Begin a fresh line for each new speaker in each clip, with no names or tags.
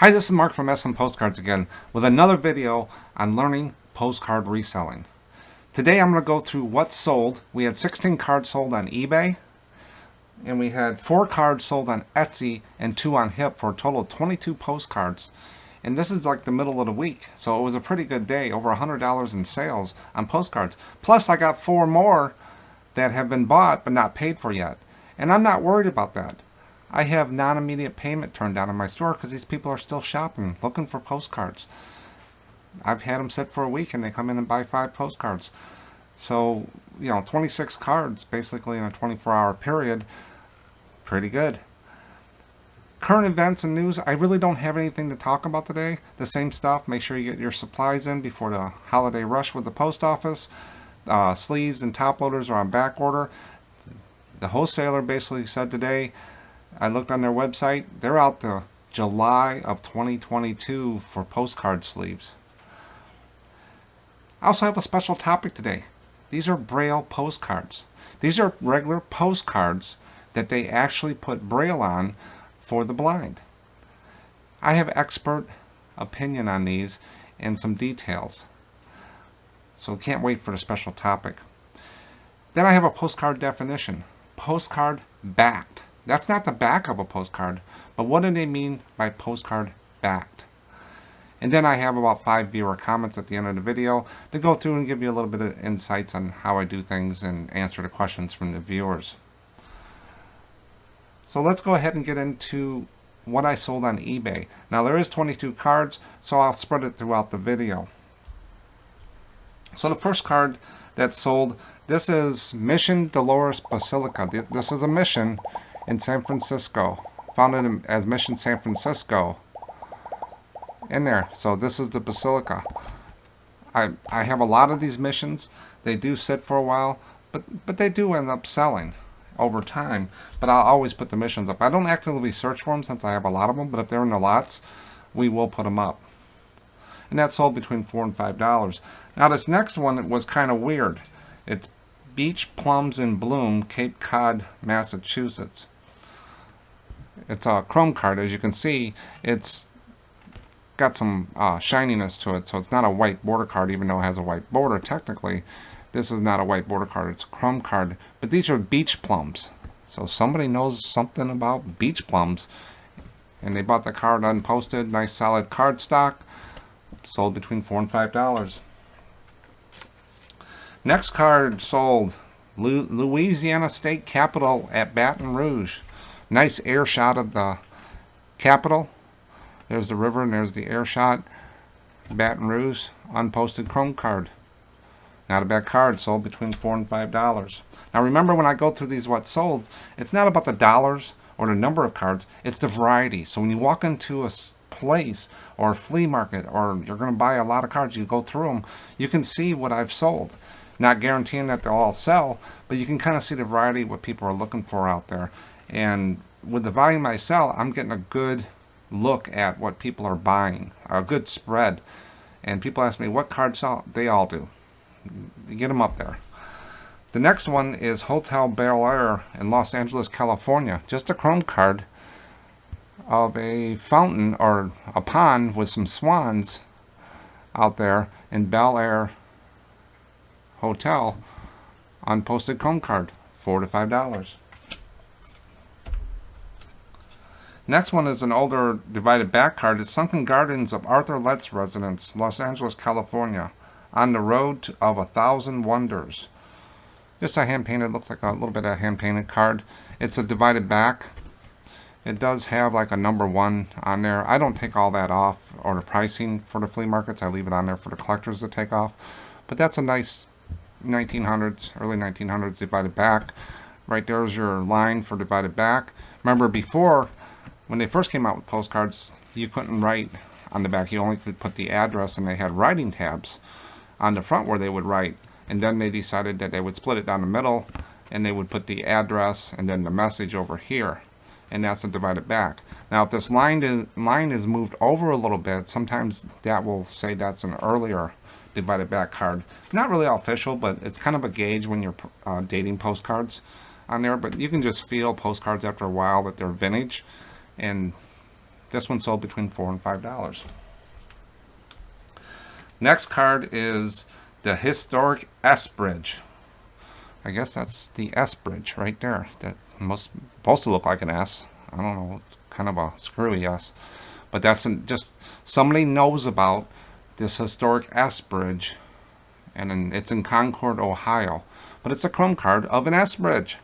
Hi, this is Mark from SMPostcards again with another video on learning postcard reselling. Today I'm going to go through what's sold. We had 16 cards sold on eBay, and we had 4 cards sold on Etsy and 2 on Hip for a total of 22 postcards. And this is like the middle of the week, so it was a pretty good day, over $100 in sales on postcards. Plus I got 4 more that have been bought but not paid for yet. And I'm not worried about that. I have non-immediate payment turned down in my store because these people are still shopping, looking for postcards. I've had them sit for a week and they come in and buy 5 postcards. So, 26 cards basically in a 24-hour period. Pretty good. Current events and news, I really don't have anything to talk about today. The same stuff. Make sure you get your supplies in before the holiday rush with the post office. Sleeves and top loaders are on back order. The wholesaler basically said today, I looked on their website, they're out to July of 2022 for postcard sleeves. I also have a special topic today. These are Braille postcards. These are regular postcards that they actually put Braille on for the blind. I have expert opinion on these and some details. So can't wait for the special topic. Then I have a postcard definition. Postcard backed. That's not the back of a postcard, but what do they mean by postcard backed? And then I have about 5 viewer comments at the end of the video to go through and give you a little bit of insights on how I do things and answer the questions from the viewers. So let's go ahead and get into what I sold on eBay. Now there is 22 cards, so I'll spread it throughout the video. So the first card that sold, this is Mission Dolores Basilica. This is a mission in San Francisco, founded as Mission San Francisco in there. So this is the basilica. I have a lot of these missions. They do sit for a while, but they do end up selling over time. But I'll always put the missions up. I don't actively search for them since I have a lot of them, but if they're in the lots, we will put them up. And that sold between $4 and $5. Now this next one was kind of weird. It's Beach Plums in Bloom, Cape Cod, Massachusetts. It's a chrome card. As you can see, it's got some shininess to it, so it's not a white border card, even though it has a white border. Technically, this is not a white border card. It's a chrome card. But these are beach plums. So somebody knows something about beach plums, and they bought the card unposted. Nice solid card stock. Sold between $4 and $5. Next card sold, Louisiana State Capitol at Baton Rouge. Nice air shot of the Capitol. There's the river and there's the air shot. Baton Rouge, unposted chrome card. Not a bad card, sold between $4 and $5. Now remember, when I go through these what's sold, it's not about the dollars or the number of cards, it's the variety. So when you walk into a place or a flea market, or you're going to buy a lot of cards, you go through them, you can see what I've sold. Not guaranteeing that they'll all sell, but you can kind of see the variety of what people are looking for out there. And with the volume I sell, I'm getting a good look at what people are buying, a good spread. And people ask me, what cards sell? They all do. You get them up there. The next one is Hotel Bel Air in Los Angeles, California. Just a chrome card of a fountain or a pond with some swans out there in Bel Air Hotel. Unposted chrome card, $4 to $5. Next one is an older divided back card. It's Sunken Gardens of Arthur Letts Residence, Los Angeles, California. On the Road of 1,000 Wonders. Just a hand-painted, looks like a little bit of a hand-painted card. It's a divided back. It does have like a number 1 on there. I don't take all that off, or the pricing for the flea markets. I leave it on there for the collectors to take off. But that's a nice 1900s, early 1900s divided back. Right there's your line for divided back. Remember before, when they first came out with postcards, you couldn't write on the back. You only could put the address, and they had writing tabs on the front where they would write. And then they decided that they would split it down the middle, and they would put the address and then the message over here. And that's a divided back. Now if this line is moved over a little bit, sometimes that will say that's an earlier divided back card. Not really official, but it's kind of a gauge when you're dating postcards on there. But you can just feel postcards after a while that they're vintage, and This one sold between $4 and $5. Next card is the historic S Bridge. I guess that's the S Bridge right there. That must supposed to look like an S. I don't know, it's kind of a screwy S. But that's just somebody knows about this historic S Bridge, and it's in Concord, Ohio. But it's a Chrome card of an S Bridge.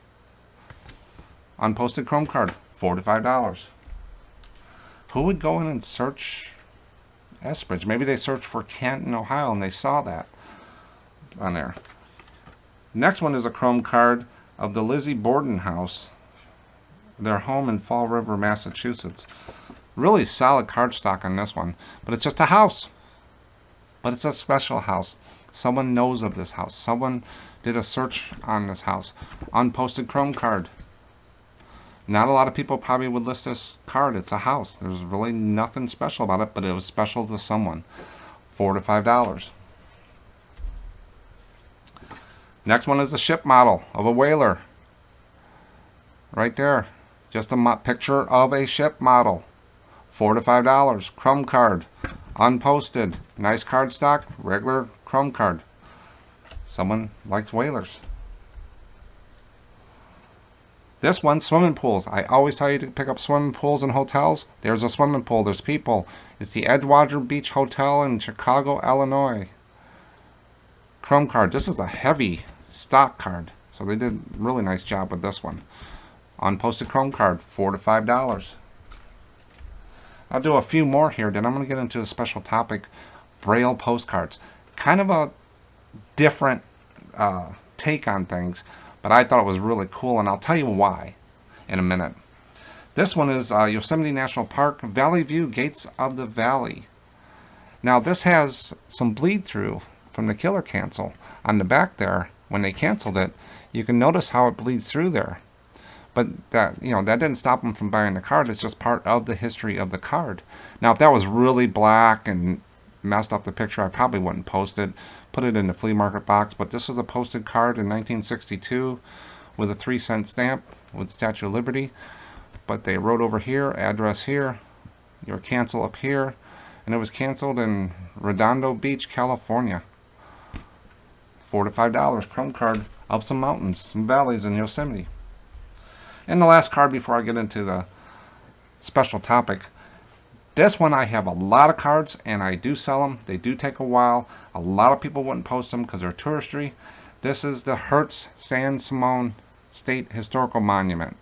Unposted Chrome card, $4 to $5. Who would go in and search S Bridge? Maybe they searched for Canton, Ohio, and they saw that on there. Next one is a Chrome card of the Lizzie Borden House, their home in Fall River, Massachusetts. Really solid cardstock on this one, but it's just a house. But it's a special house. Someone knows of this house. Someone did a search on this house. Unposted Chrome card. Not a lot of people probably would list this card. It's a house. There's really nothing special about it, but it was special to someone. $4 to $5. Next one is a ship model of a whaler. Right there. Just a picture of a ship model. $4 to $5. Chrome card. Unposted. Nice cardstock. Regular Chrome card. Someone likes whalers. This one, swimming pools. I always tell you to pick up swimming pools in hotels. There's a swimming pool. There's people. It's the Edgewater Beach Hotel in Chicago, Illinois. Chrome card. This is a heavy stock card. So they did a really nice job with this one. Unposted Chrome card, $4 to $5. I'll do a few more here, then I'm going to get into the special topic, Braille Postcards. Kind of a different take on things, but I thought it was really cool, and I'll tell you why in a minute. This one is Yosemite National Park, Valley View, Gates of the Valley. Now this has some bleed through from the killer cancel on the back there. When they canceled it, you can notice how it bleeds through there. But that didn't stop them from buying the card. It's just part of the history of the card. Now, if that was really black and messed up the picture, I probably wouldn't post it. Put it in the flea market box. But this was a posted card in 1962 with a 3-cent stamp with Statue of Liberty. But they wrote over here, address here, your cancel up here. And it was canceled in Redondo Beach, California. $4 to $5. Chrome card of some mountains, some valleys in Yosemite. And the last card before I get into the special topic. This one I have a lot of cards and I do sell them. They do take a while. A lot of people wouldn't post them because they're touristy. This is the Hertz San Simon State Historical Monument.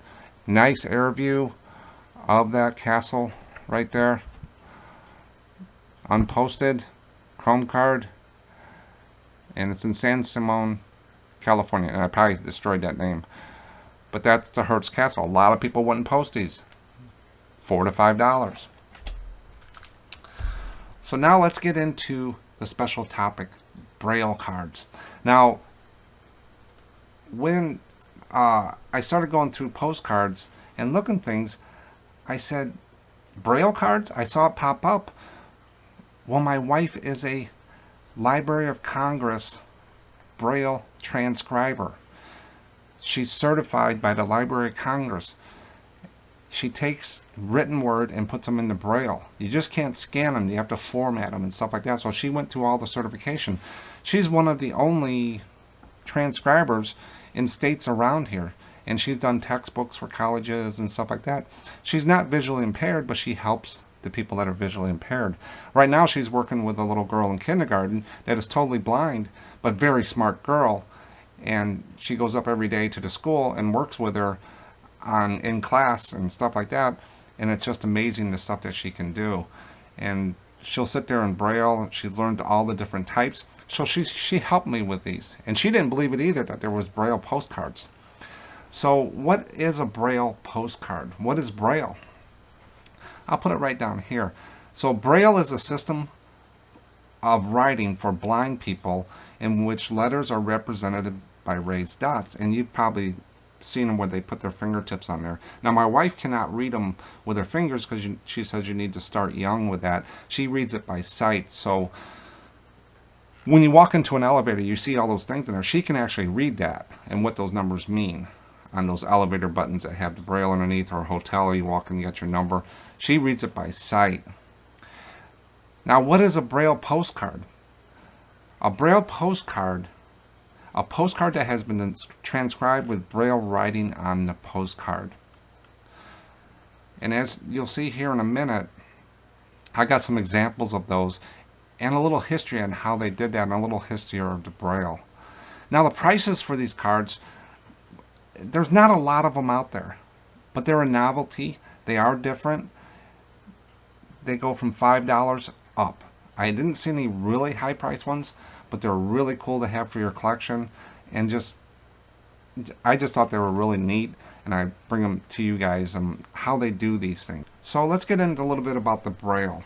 Nice air view of that castle right there. Unposted. Chrome card. And it's in San Simon, California. And I probably destroyed that name. But that's the Hertz Castle. A lot of people wouldn't post these. $4 to $5. So now let's get into the special topic, Braille cards. Now, when I started going through postcards and looking things, I said, Braille cards? I saw it pop up. Well, my wife is a Library of Congress Braille transcriber. She's certified by the Library of Congress. She takes written word and puts them into Braille. You just can't scan them. You have to format them and stuff like that. So she went through all the certification. She's one of the only transcribers in states around here. And she's done textbooks for colleges and stuff like that. She's not visually impaired, but she helps the people that are visually impaired. Right now she's working with a little girl in kindergarten that is totally blind, but very smart girl. And she goes up every day to the school and works with her in class and stuff like that. And it's just amazing the stuff that she can do. And she'll sit there in Braille. She's learned all the different types. So she helped me with these. And she didn't believe it either that there was Braille postcards. So what is a Braille postcard? What is Braille? I'll put it right down here. So Braille is a system of writing for blind people in which letters are represented by raised dots. And you've probably seen them where they put their fingertips on there. Now my wife cannot read them with her fingers because she says you need to start young with that. She reads it by sight. So when you walk into an elevator, you see all those things in there. She can actually read that and what those numbers mean on those elevator buttons that have the Braille underneath, or a hotel, you walk and you get your number. She reads it by sight. Now, what is a Braille postcard? A Braille postcard, a postcard that has been transcribed with Braille writing on the postcard. And as you'll see here in a minute, I got some examples of those and a little history on how they did that and a little history of the Braille. Now, the prices for these cards, there's not a lot of them out there, but they're a novelty. They are different. They go from $5 up. I didn't see any really high price ones, but they're really cool to have for your collection. And I just thought they were really neat, and I bring them to you guys and how they do these things. So let's get into a little bit about the Braille.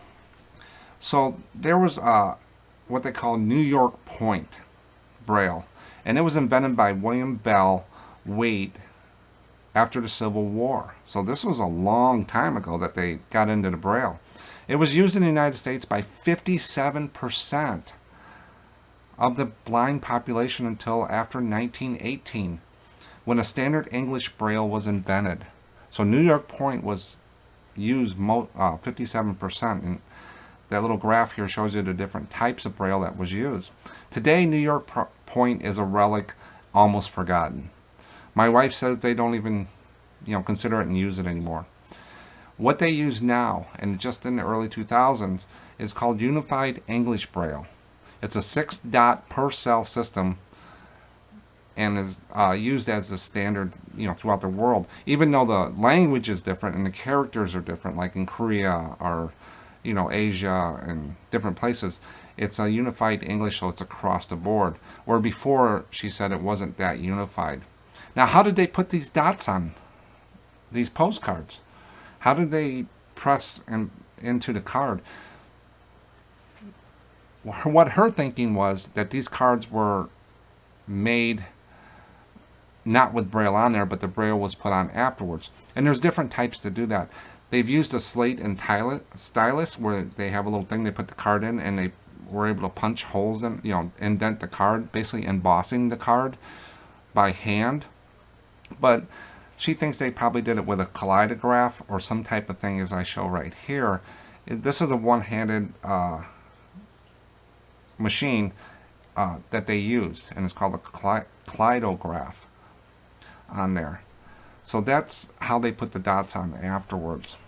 So there was what they call New York Point Braille, and it was invented by William Bell Waite after the Civil War. So this was a long time ago that they got into the Braille. It was used in the United States by 57% of the blind population until after 1918, when a standard English Braille was invented. So New York Point was used 57%, and that little graph here shows you the different types of Braille that was used. Today, New York Point is a relic, almost forgotten. My wife says they don't even, consider it and use it anymore. What they use now, and just in the early 2000s, is called Unified English Braille. It's a 6-dot per cell system and is used as the standard, throughout the world. Even though the language is different and the characters are different, like in Korea or, Asia and different places, it's a unified English, so it's across the board. Where before, she said it wasn't that unified. Now, how did they put these dots on these postcards? How did they press into the card? What her thinking was that these cards were made not with Braille on there, but the Braille was put on afterwards. And there's different types to do that. They've used a slate and stylus where they have a little thing they put the card in, and they were able to punch holes in, indent the card, basically embossing the card by hand. But she thinks they probably did it with a kaleidograph or some type of thing, as I show right here. This is a one-handed machine that they used, and it's called a kaleidograph on there. So that's how they put the dots on afterwards.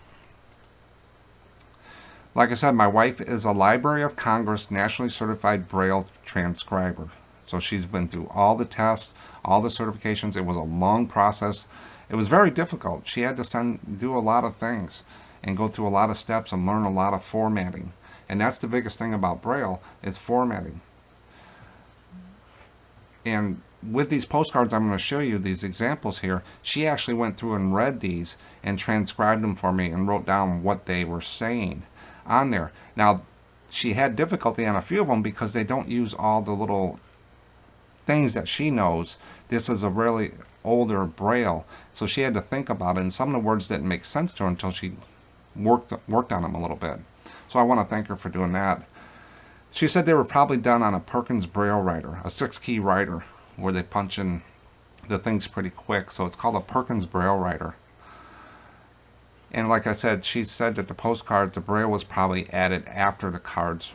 Like I said, my wife is a Library of Congress Nationally Certified Braille transcriber. So she's been through all the tests, all the certifications. It was a long process. It was very difficult. She had to do a lot of things and go through a lot of steps and learn a lot of formatting. And that's the biggest thing about Braille, is formatting. And with these postcards I'm going to show you, these examples here, she actually went through and read these and transcribed them for me and wrote down what they were saying on there. Now, she had difficulty on a few of them because they don't use all the little things that she knows. This is a really older Braille, so she had to think about it, and some of the words didn't make sense to her until she worked on them a little bit. So I want to thank her for doing that. She said they were probably done on a Perkins Braille writer, a 6-key writer, where they punch in the things pretty quick. So it's called a Perkins Braille writer. And like I said, she said that the postcard, the Braille was probably added after the cards.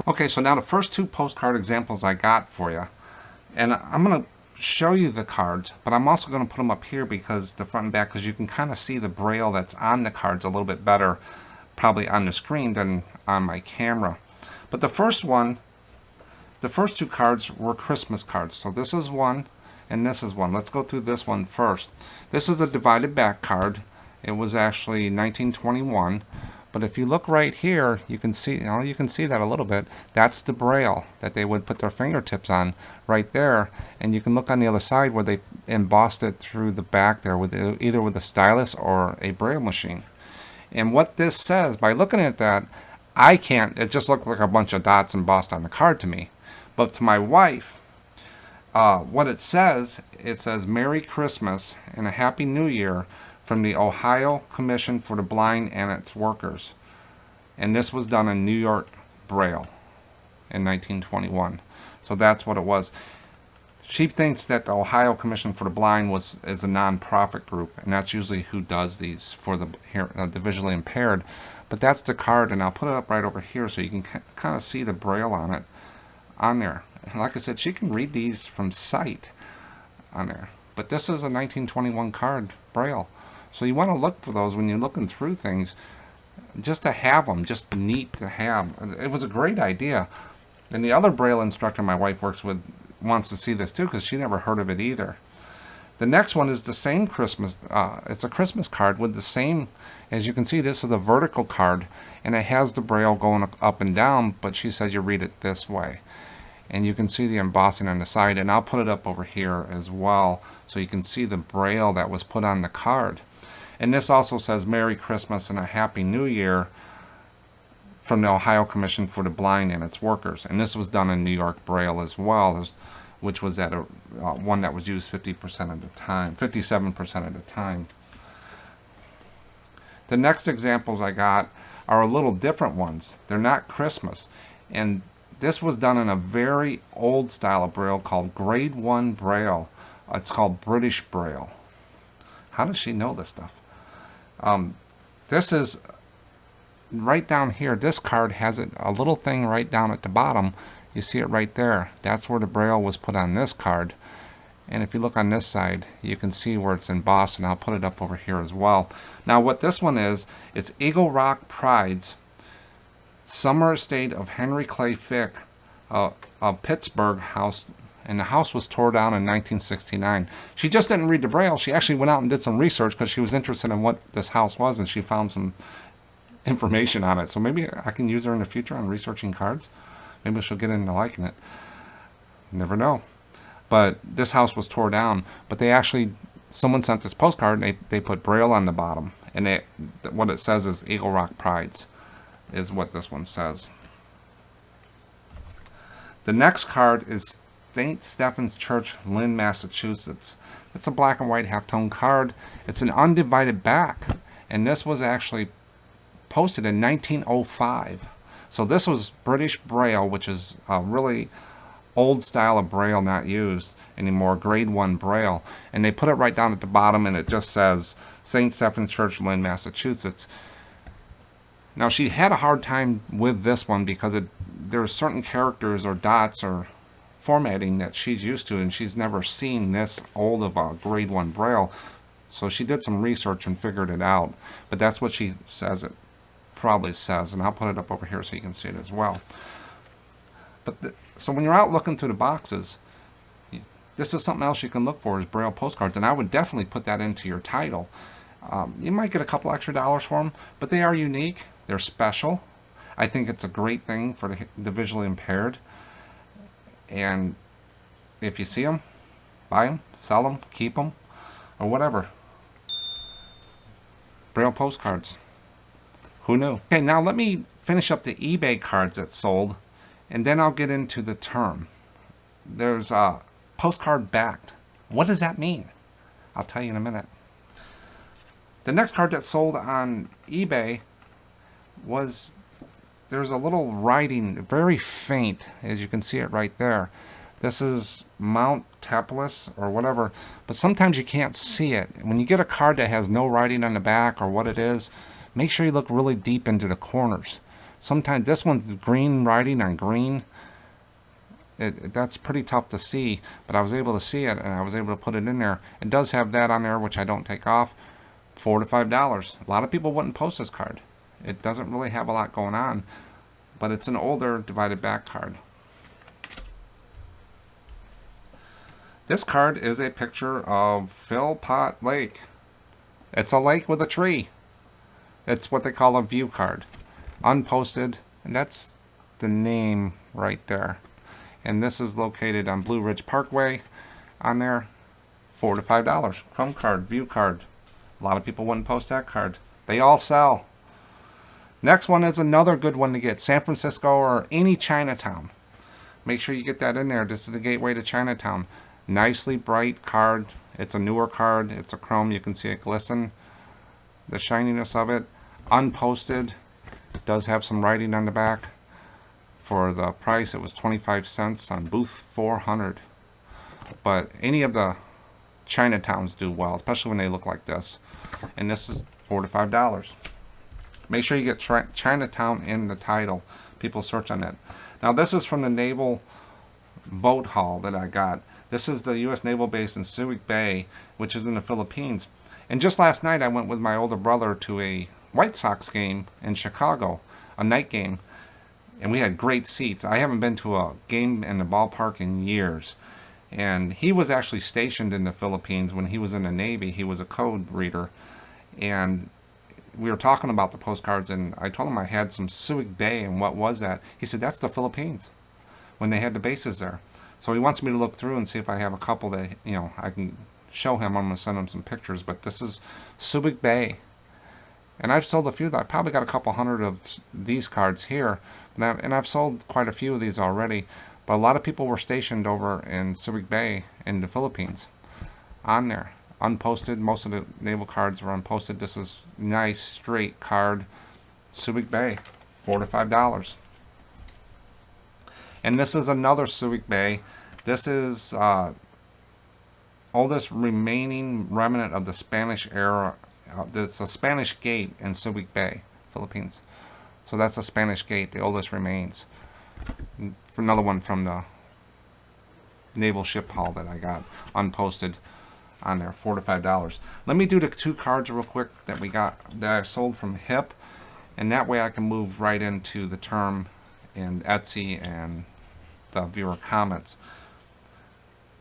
Okay, so now the first two postcard examples I got for you. And I'm going to show you the cards, but I'm also going to put them up here because the front and back, because you can kind of see the Braille that's on the cards a little bit better, probably on the screen than on my camera. But the first two cards were Christmas cards. So this is one, and this is one. Let's go through this one first. This is a divided back card. It was actually 1921. But if you look right here, you can see, you can see that a little bit. That's the Braille that they would put their fingertips on right there. And you can look on the other side where they embossed it through the back there with either with a stylus or a Braille machine. And what this says, by looking at that, it just looked like a bunch of dots embossed on the card to me. But to my wife, what it says Merry Christmas and a Happy New Year from the Ohio Commission for the Blind and its Workers. And this was done in New York Braille in 1921. So that's what it was. She thinks that the Ohio Commission for the Blind is a non-profit group, and that's usually who does these for the visually impaired. But that's the card, and I'll put it up right over here so you can kind of see the Braille on it, on there. And like I said, she can read these from sight on there. But this is a 1921 card, Braille. So you want to look for those when you're looking through things, just to have them, just neat to have. It was a great idea. And the other Braille instructor my wife works with wants to see this too, because she never heard of it either. The next one is the same Christmas, it's a Christmas card with the same, as you can see, this is a vertical card, and it has the Braille going up and down, but she says you read it this way. And you can see the embossing on the side, and I'll put it up over here as well, so you can see the Braille that was put on the card. And this also says Merry Christmas and a Happy New Year from the Ohio Commission for the Blind and its workers. And this was done in New York Braille as well, which was at one that was used 50% of the time, 57% of the time. The next examples I got are a little different ones. They're not Christmas. And this was done in a very old style of Braille called Grade 1 Braille. It's called British Braille. How does she know this stuff? This is right down here. This card has a little thing right down at the bottom. You see it right there. That's where the Braille was put on this card. And if you look on this side, you can see where it's embossed, and I'll put it up over here as well. Now what this one is, it's Eagle Rock Pride's Summer Estate of Henry Clay Fick, a Pittsburgh house, and the house was torn down in 1969. She just didn't read the Braille. She actually went out and did some research because she was interested in what this house was, and she found some information on it. So maybe I can use her in the future on researching cards. Maybe she'll get into liking it. Never know. But this house was torn down, but they actually, someone sent this postcard, and they put Braille on the bottom, and what it says is Eagle Rock Prides is what this one says. The next card is St. Stephen's Church, Lynn, Massachusetts. It's a black and white halftone card. It's an undivided back, and this was actually posted in 1905. So this was British Braille, which is a really old style of Braille, not used anymore, Grade 1 Braille. And they put it right down at the bottom, and it just says St. Stephen's Church, Lynn, Massachusetts. Now she had a hard time with this one because there are certain characters or dots or formatting that she's used to, and she's never seen this old of a Grade 1 Braille. So she did some research and figured it out. But that's what she says it probably says, and I'll put it up over here so you can see it as well. But so when you're out looking through the boxes, this is something else you can look for, is Braille postcards, and I would definitely put that into your title. You might get a couple extra dollars for them, but they are unique. They're special. I think it's a great thing for the visually impaired. And if you see them, buy them, sell them, keep them, or whatever. Braille postcards. Who knew? Okay, now let me finish up the eBay cards that sold, and then I'll get into the term. There's a postcard backed. What does that mean? I'll tell you in a minute. The next card that sold on eBay was, there's a little writing, very faint, as you can see it right there. This is Mount Teplis or whatever, but sometimes you can't see it. When you get a card that has no writing on the back or what it is, make sure you look really deep into the corners. Sometimes this one's green writing on green. That's pretty tough to see, but I was able to see it, and I was able to put it in there. It does have that on there, which I don't take off. $4 to $5. A lot of people wouldn't post this card. It doesn't really have a lot going on, but it's an older divided back card. This card is a picture of Philpott Lake. It's a lake with a tree. It's what they call a view card. Unposted, and that's the name right there. And this is located on Blue Ridge Parkway on there. $4 to $5. Chrome card, view card. A lot of people wouldn't post that card. They all sell. Next one is another good one to get. San Francisco or any Chinatown. Make sure you get that in there. This is the gateway to Chinatown. Nicely bright card. It's a newer card. It's a chrome. You can see it glisten. The shininess of it. Unposted. It does have some writing on the back. For the price, it was 25 cents on booth 400. but any of the Chinatowns do well, especially when they look like this. And this is $4 to $5. Make sure you get Chinatown in the title. People search on that. Now this is from the Naval Boat Haul that I got. This is the U.S. Naval Base in Subic Bay, which is in the Philippines. And just last night I went with my older brother to a White Sox game in Chicago, a night game. And we had great seats. I haven't been to a game in the ballpark in years. And he was actually stationed in the Philippines when he was in the Navy. He was a code reader. And we were talking about the postcards, and I told him I had some Subic Bay, and what was that? He said, that's the Philippines, when they had the bases there. So he wants me to look through and see if I have a couple that, you know, I can show him. I'm going to send him some pictures, but this is Subic Bay. And I've sold a few. I probably got a couple hundred of these cards here, and I've sold quite a few of these already. But a lot of people were stationed over in Subic Bay in the Philippines on there. Unposted. Most of the naval cards were unposted. This is nice straight card, Subic Bay, $4 to $5. And this is another Subic Bay. This is oldest remaining remnant of the Spanish era. It's a Spanish gate in Subic Bay, Philippines. So that's a Spanish gate, the oldest remains. Another one from the naval ship haul that I got unposted on there, $4 to $5. Let me do the two cards real quick that we got, that I sold from Hip, and that way I can move right into the term in Etsy and the viewer comments.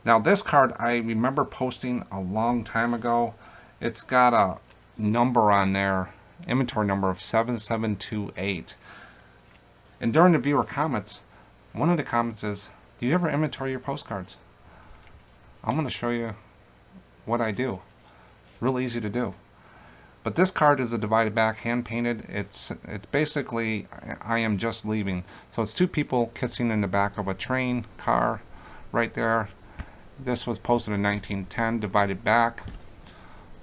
Now this card I remember posting a long time ago. It's got a number on there, inventory number of 7728. And during the viewer comments, one of the comments is, do you ever inventory your postcards? I'm going to show you what I do. Real easy to do. But this card is a divided back, hand painted. It's basically I am just leaving. So it's two people kissing in the back of a train car right there. This was posted in 1910, divided back,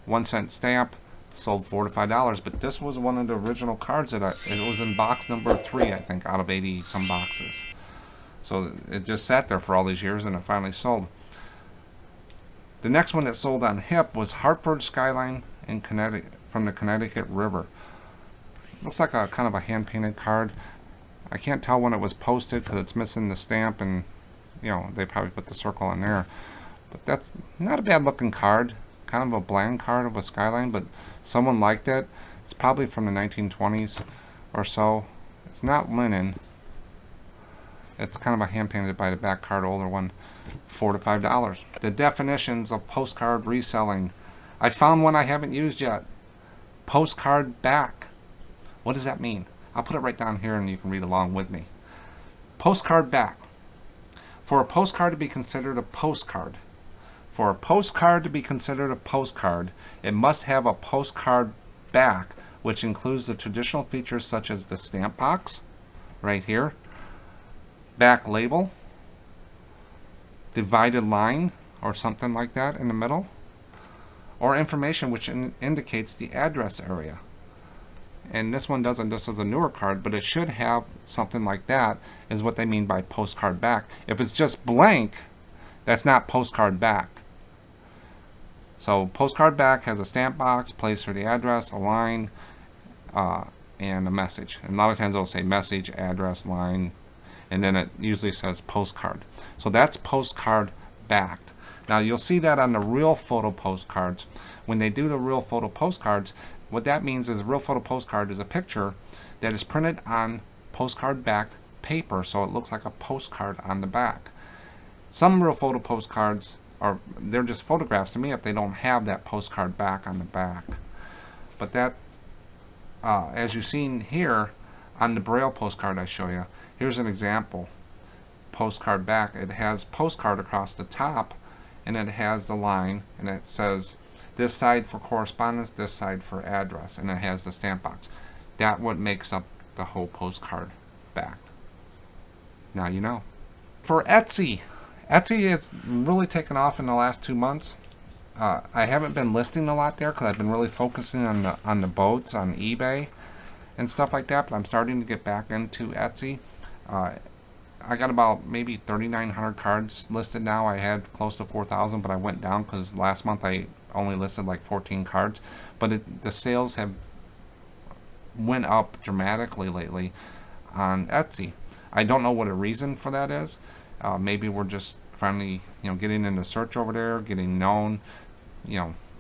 1 cent stamp, sold $4 to $5. But this was one of the original cards that it was in box number 3, I think, out of 80 some boxes. So it just sat there for all these years and it finally sold. The next one that sold on Hip was Hartford Skyline in Connecticut, from the Connecticut River. Looks like a kind of a hand-painted card. I can't tell when it was posted because it's missing the stamp, and you know, they probably put the circle on there. But that's not a bad looking card. Kind of a bland card of a skyline, but someone liked it. It's probably from the 1920s or so. It's not linen. It's kind of a hand-painted by the back card, older one. $4 to $5. The definitions of postcard reselling. I found one I haven't used yet. Postcard back. What does that mean? I'll put it right down here and you can read along with me. Postcard back. For a postcard to be considered a postcard. For a postcard to be considered a postcard, it must have a postcard back, which includes the traditional features such as the stamp box, right here, back label, divided line or something like that in the middle, or information which indicates the address area. And this one doesn't. This is a newer card, but it should have something like that, is what they mean by postcard back. If it's just blank, that's not postcard back. So postcard back has a stamp box, place for the address, a line, and a message. And a lot of times they'll say message, address, line, and then it usually says postcard. So that's postcard backed. Now you'll see that on the real photo postcards. When they do the real photo postcards, what that means is a real photo postcard is a picture that is printed on postcard backed paper, so it looks like a postcard on the back. Some real photo postcards they're just photographs to me if they don't have that postcard back on the back. But that, as you've seen here on the Braille postcard I show you, here's an example. Postcard back. It has postcard across the top, and it has the line, and it says this side for correspondence, this side for address, and it has the stamp box. That's what makes up the whole postcard back. Now you know. For Etsy, Etsy has really taken off in the last 2 months. I haven't been listing a lot there because I've been really focusing on the boats on eBay and stuff like that, but I'm starting to get back into Etsy. I got about maybe 3,900 cards listed now. I had close to 4,000, but I went down because last month I only listed like 14 cards. But the sales have went up dramatically lately on Etsy. I don't know what a reason for that is. Maybe we're just finally, getting into search over there, getting known,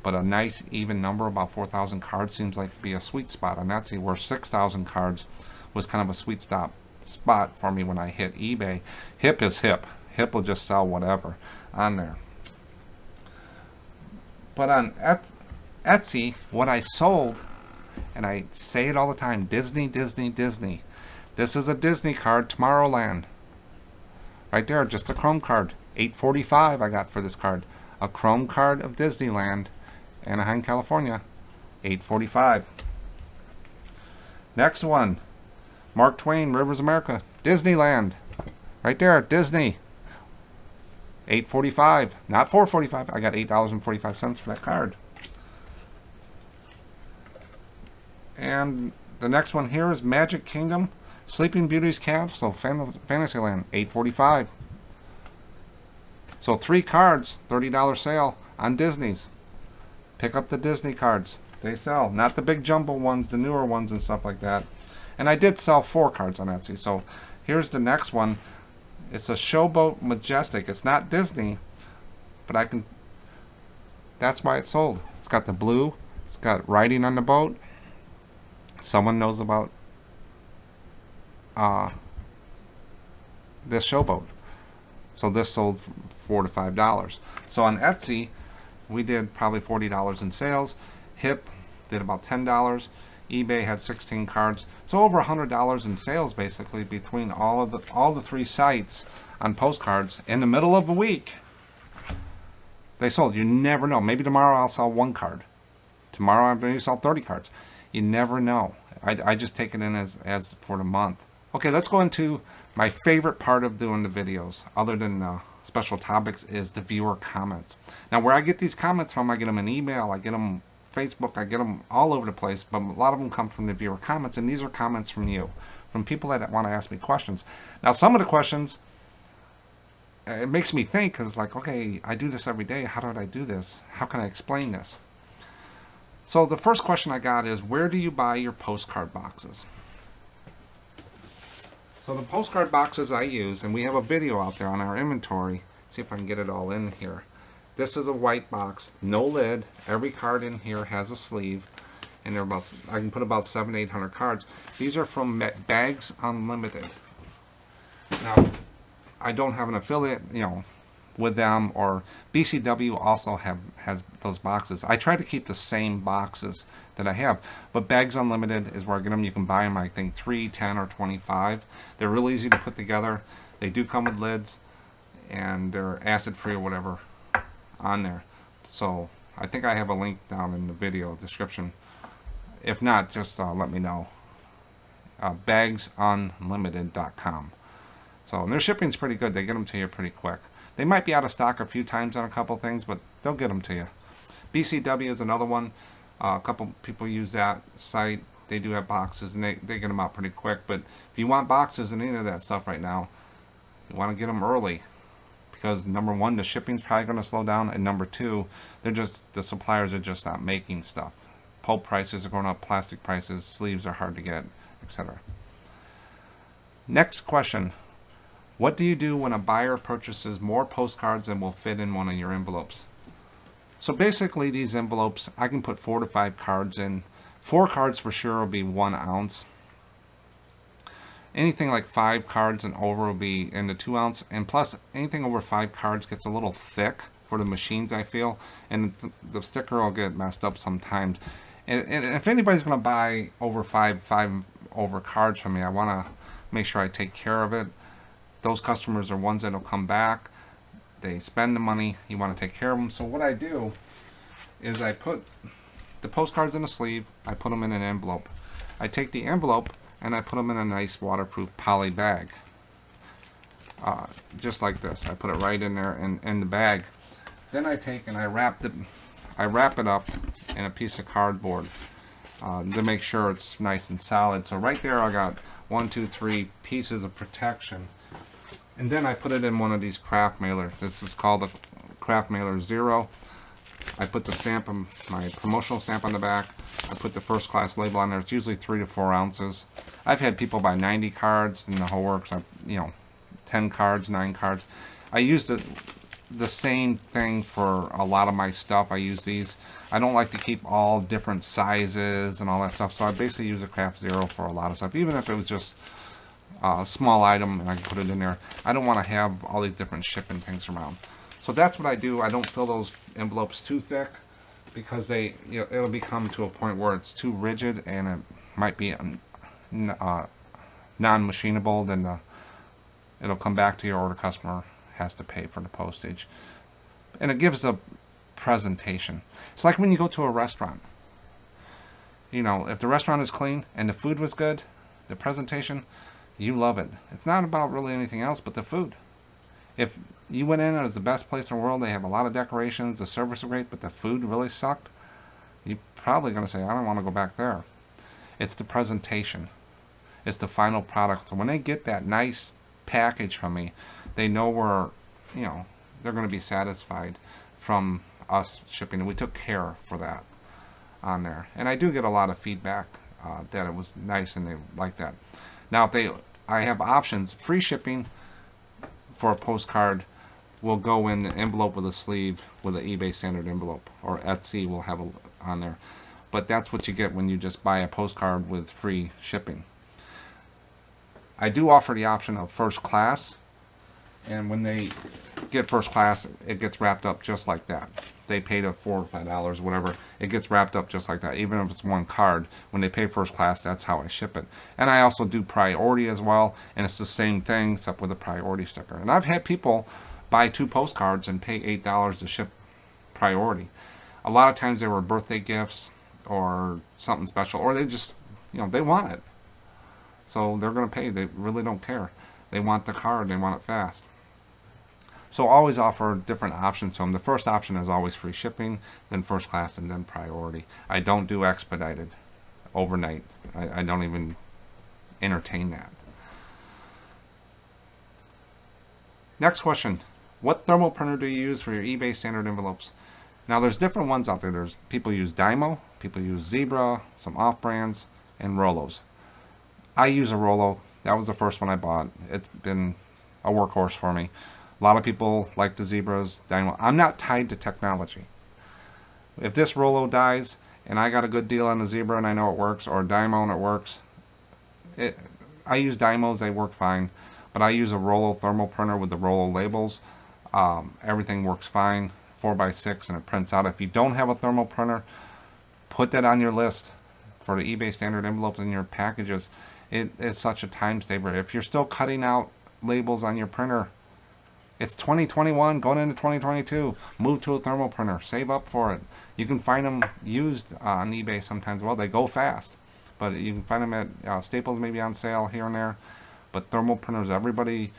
But a nice even number, about 4,000 cards, seems like to be a sweet spot on Etsy, where 6,000 cards was kind of a sweet spot for me when I hit eBay. Hip is hip. Hip will just sell whatever on there. But on Etsy, what I sold, and I say it all the time, Disney, Disney, Disney. This is a Disney card, Tomorrowland. Right there, just a Chrome card. $8.45 I got for this card. A Chrome card of Disneyland, Anaheim, California. $8.45. Next one, Mark Twain, Rivers America, Disneyland. Right there, Disney. $8.45, not $4.45. I got $8.45 for that card. And the next one here is Magic Kingdom, Sleeping Beauty's Castle, Fantasyland, $8.45. So 3 cards, $30 sale on Disney's. Pick up the Disney cards. They sell. Not the big jumbo ones, the newer ones and stuff like that. And I did sell 4 cards on Etsy. So here's the next one. It's a Showboat Majestic. It's not Disney, but that's why it sold. It's got the blue. It's got writing on the boat. Someone knows about this Showboat. So this sold for $4 to $5. So on Etsy, we did probably $40 in sales. Hip did about $10. eBay had 16 cards. So over $100 in sales basically between all the 3 sites on postcards in the middle of a week. They sold. You never know. Maybe tomorrow I'll sell 1 card. Tomorrow I'm going to sell 30 cards. You never know. I just take it in as for the month. Okay, let's go into my favorite part of doing the videos, other than special topics, is the viewer comments. Now, where I get these comments from, I get them in email, I get them Facebook, I get them all over the place, but a lot of them come from the viewer comments, and these are comments from you, from people that want to ask me questions. Now, some of the questions, it makes me think, because it's like, okay, I do this every day. How did I do this? How can I explain this? So the first question I got is, where do you buy your postcard boxes? So the postcard boxes I use, and we have a video out there on our inventory. See if I can get it all in here. This is a white box, no lid. Every card in here has a sleeve, and I can put about 700 to 800 cards. These are from Bags Unlimited. Now, I don't have an affiliate, with them, or BCW also has those boxes. I try to keep the same boxes that I have, but Bags Unlimited is where I get them. You can buy them, I think 3, 10, or 25. They're real easy to put together. They do come with lids, and they're acid free or whatever on there. So I think I have a link down in the video description. If not, just let me know. BagsUnlimited.com. So, and their shipping's pretty good. They get them to you pretty quick. They might be out of stock a few times on a couple things, but they'll get them to you. BCW is another one. A couple people use that site. They do have boxes, and they get them out pretty quick. But if you want boxes and any of that stuff right now, you want to get them early, because number 1, the shipping's probably going to slow down, and number 2, the suppliers are just not making stuff. Pulp prices are going up, plastic prices, sleeves are hard to get, etc. Next question. What do you do when a buyer purchases more postcards than will fit in one of your envelopes? So basically, these envelopes, I can put 4 to 5 cards in. 4 cards for sure will be 1 ounce. Anything like 5 cards and over will be in the 2 ounce. And plus, anything over 5 cards gets a little thick for the machines, I feel. And the sticker will get messed up sometimes. And if anybody's going to buy over 5 over cards from me, I want to make sure I take care of it. Those customers are ones that will come back. They spend the money. You want to take care of them. So what I do is I put the postcards in a sleeve. I put them in an envelope. I take the envelope and I put them in a nice waterproof poly bag. Just like this. I put it right in there in the bag. Then I take and I wrap it up in a piece of cardboard to make sure it's nice and solid. So right there I got 1, 2, 3 pieces of protection And then I put it in one of these craft mailers. This is called the Craft Mailer Zero. I put the stamp, my promotional stamp on the back. I put the first class label on there. It's usually 3 to 4 ounces. I've had people buy 90 cards and the whole works. 10 cards, 9 cards. I use the same thing for a lot of my stuff. I use these. I don't like to keep all different sizes and all that stuff, so I basically use a Craft Zero for a lot of stuff, even if it was just a small item and I can put it in there. I don't want to have all these different shipping things around. So that's what I do. I don't fill those envelopes too thick because it'll become to a point where it's too rigid and it might be non-machinable. Then it'll come back to you, or the customer has to pay for the postage. And it gives the presentation. It's like when you go to a restaurant. If the restaurant is clean and the food was good, the presentation, you love it. It's not about really anything else but the food. If you went in and it was the best place in the world, they have a lot of decorations, the service is great, but the food really sucked, you're probably going to say, I don't want to go back there. It's the presentation. It's the final product. So when they get that nice package from me, they know they're going to be satisfied from us shipping. And we took care for that on there. And I do get a lot of feedback that it was nice and they like that. Now, I have options. Free shipping for a postcard will go in the envelope with a sleeve with an eBay standard envelope, or Etsy will have on there. But that's what you get when you just buy a postcard with free shipping. I do offer the option of first class, and when they get first class, it gets wrapped up just like that. They pay the $4 or $5, whatever. It gets wrapped up just like that. Even if it's one card, when they pay first class, that's how I ship it. And I also do priority as well, and it's the same thing except with a priority sticker. And I've had people buy 2 postcards and pay $8 to ship priority. A lot of times they were birthday gifts or something special, or they just, they want it. So they're going to pay. They really don't care. They want the card. They want it fast. So always offer different options to them. The first option is always free shipping, then first class, and then priority. I don't do expedited overnight. I don't even entertain that. Next question. What thermal printer do you use for your eBay standard envelopes? Now there's different ones out there. There's people use Dymo, people use Zebra, some off-brands, and Rollos. I use a Rollo. That was the first one I bought. It's been a workhorse for me. A lot of people like the Zebras, Dymo. I'm not tied to technology. If this Rollo dies and I got a good deal on the Zebra and I know it works, or Dymo and it works, I use Dymos, they work fine. But I use a Rollo thermal printer with the Rollo labels. Everything works fine, 4x6, and it prints out. If you don't have a thermal printer, put that on your list for the eBay standard envelopes in your packages. It's such a time saver. If you're still cutting out labels on your printer, it's 2021 going into 2022. Move to a thermal printer. Save up for it. You can find them used on eBay sometimes. Well, they go fast, but you can find them at Staples, maybe on sale here and there. But thermal printers, everybody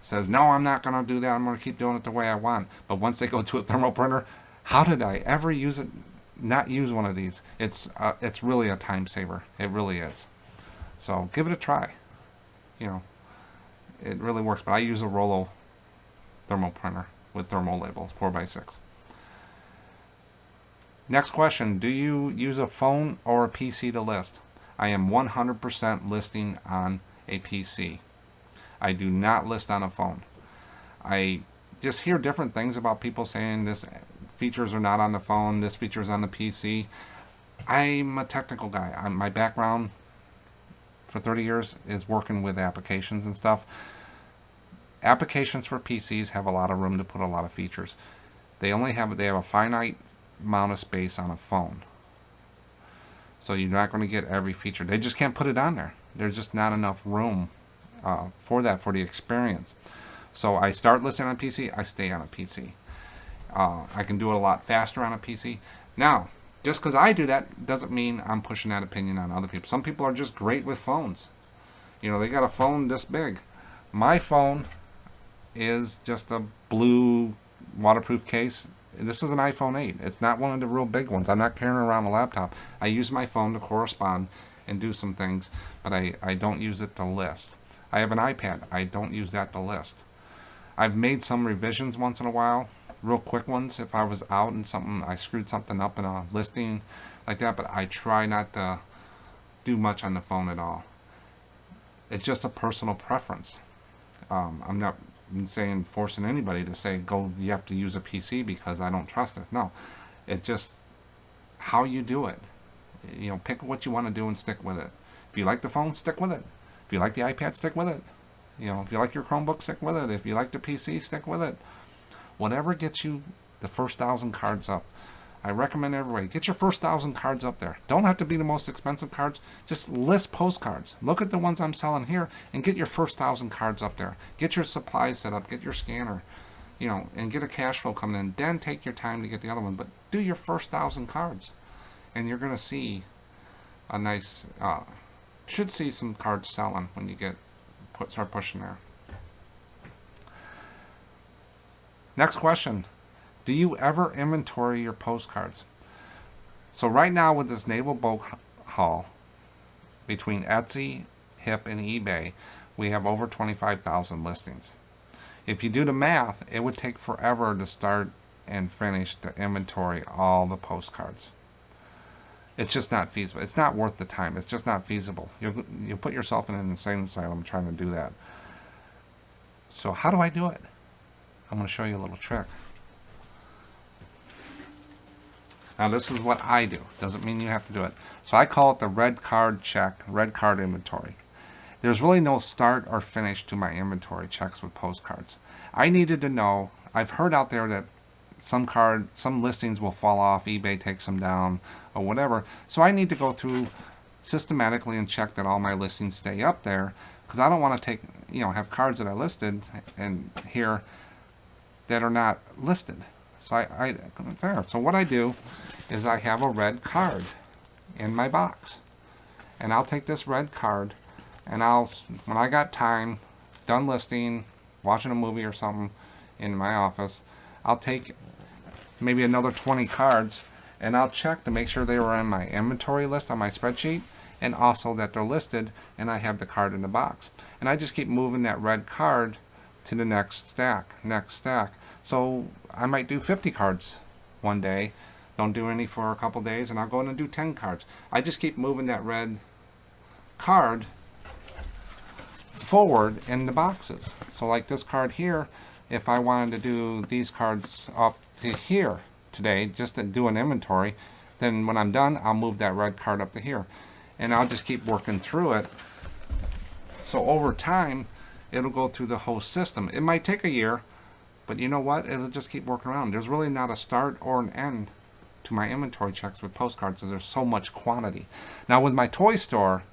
says, no, I'm not going to do that. I'm going to keep doing it the way I want. But once they go to a thermal printer, how did I ever not use one of these? It's really a time saver. It really is. So give it a try. It really works. But I use a Rollo thermal printer with thermal labels, 4x6. Next question. Do you use a phone or a PC to list? I am 100% listing on a PC. I do not list on a phone. I just hear different things about people saying this features are not on the phone, this feature is on the PC. I'm a technical guy. My background for 30 years is working with applications and stuff. Applications for PCs have a lot of room to put a lot of features. They have a finite amount of space on a phone. So you're not going to get every feature. They just can't put it on there. There's just not enough room for the experience. So I start listing on PC, I stay on a PC. I can do it a lot faster on a PC. Now, just because I do that doesn't mean I'm pushing that opinion on other people. Some people are just great with phones. They got a phone this big. My phone is just a blue waterproof case. This is an iPhone 8. It's not one of the real big ones. I'm not carrying around a laptop. I use my phone to correspond and do some things, but I don't use it to list. I have an iPad. I don't use that to list. I've made some revisions once in a while, real quick ones if I was out and something, I screwed something up in a listing like that, but I try not to do much on the phone at all. It's just a personal preference. I'm not saying forcing anybody to say go, you have to use a PC because I don't trust it. No, it just how you do it. You know, pick what you want to do and stick with it. If you like the phone, stick with it. If you like the iPad, stick with it. You know, if you like your Chromebook, stick with it. If you like the PC, stick with it. Whatever gets you the first 1,000 cards up. I recommend everybody get your first 1,000 cards up there. Don't have to be the most expensive cards. Just list postcards. Look at the ones I'm selling here and get your first 1,000 cards up there. Get your supplies set up. Get your scanner, you know, and get a cash flow coming in. Then take your time to get the other one. But do your first 1,000 cards, and you're going to see a nice. Should see some cards selling when you start pushing there. Next question. Do you ever inventory your postcards? So right now with this naval boat haul, between Etsy, Hip, and eBay, we have over 25,000 listings. If you do the math, it would take forever to start and finish to inventory all the postcards. It's just not feasible. It's not worth the time. It's just not feasible. You'll put yourself in an insane asylum trying to do that. So how do I do it? I'm going to show you a little trick. Now this is what I do. Doesn't mean you have to do it. So I call it the red card check, red card inventory. There's really no start or finish to my inventory checks with postcards. I needed to know, I've heard out there that some listings will fall off, eBay takes them down, or whatever. So I need to go through systematically and check that all my listings stay up there, because I don't want to have cards that I listed and here that are not listed. So So what I do is I have a red card in my box, and I'll take this red card, and when I got time, done listing, watching a movie or something in my office, I'll take maybe another 20 cards, and I'll check to make sure they were in my inventory list on my spreadsheet, and also that they're listed, and I have the card in the box. And I just keep moving that red card to the next stack. So I might do 50 cards one day, don't do any for a couple days, and I'll go in and do 10 cards. I just keep moving that red card forward in the boxes. So like this card here, if I wanted to do these cards up to here today, just to do an inventory, then when I'm done, I'll move that red card up to here. And I'll just keep working through it. So over time, it'll go through the whole system. It might take a year, but you know what? It'll just keep working around. There's really not a start or an end to my inventory checks with postcards because there's so much quantity. Now with my toy store,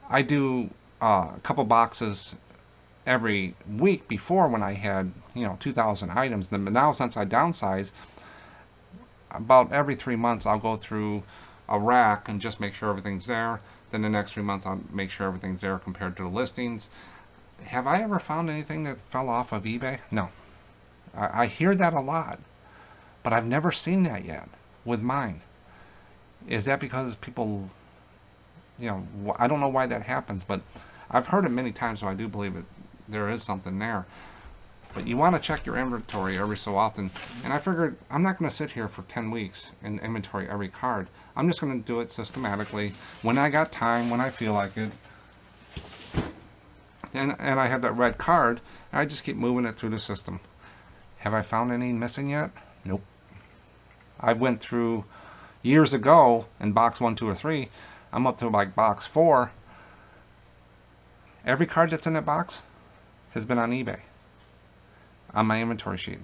I do a couple boxes every week. Before, when I had 2,000 items, but now since I downsized, about every 3 months I'll go through a rack and just make sure everything's there. Then the next 3 months I'll make sure everything's there compared to the listings. Have I ever found anything that fell off of eBay? No. I hear that a lot, but I've never seen that yet with mine. Is that because people, I don't know why that happens, but I've heard it many times, so I do believe it. There is something there. But you want to check your inventory every so often. And I figured I'm not going to sit here for 10 weeks and inventory every card. I'm just going to do it systematically when I got time, when I feel like it. And I have that red card, and I just keep moving it through the system. Have I found any missing yet? Nope. I went through years ago in box 1, 2, or 3. I'm up to like box 4. Every card that's in that box has been on eBay on my inventory sheet.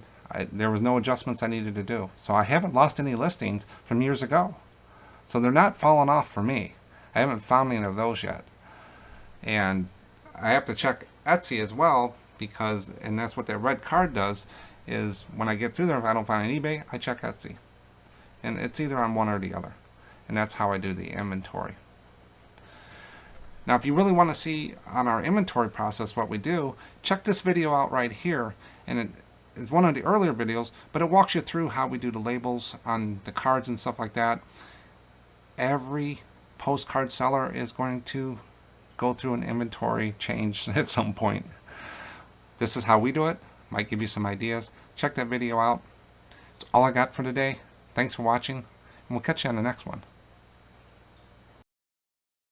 There was no adjustments I needed to do. So I haven't lost any listings from years ago. So they're not falling off for me. I haven't found any of those yet. And I have to check Etsy as well, and that's what that red card does, is when I get through there, if I don't find an eBay, I check Etsy. And it's either on one or the other. And that's how I do the inventory. Now, if you really want to see on our inventory process what we do, check this video out right here. And it's one of the earlier videos, but it walks you through how we do the labels on the cards and stuff like that. Every postcard seller is going to go through an inventory change at some point. This is how we do it. Might give you some ideas. Check that video out. That's all I got for today. Thanks for watching, and we'll catch you on the next one.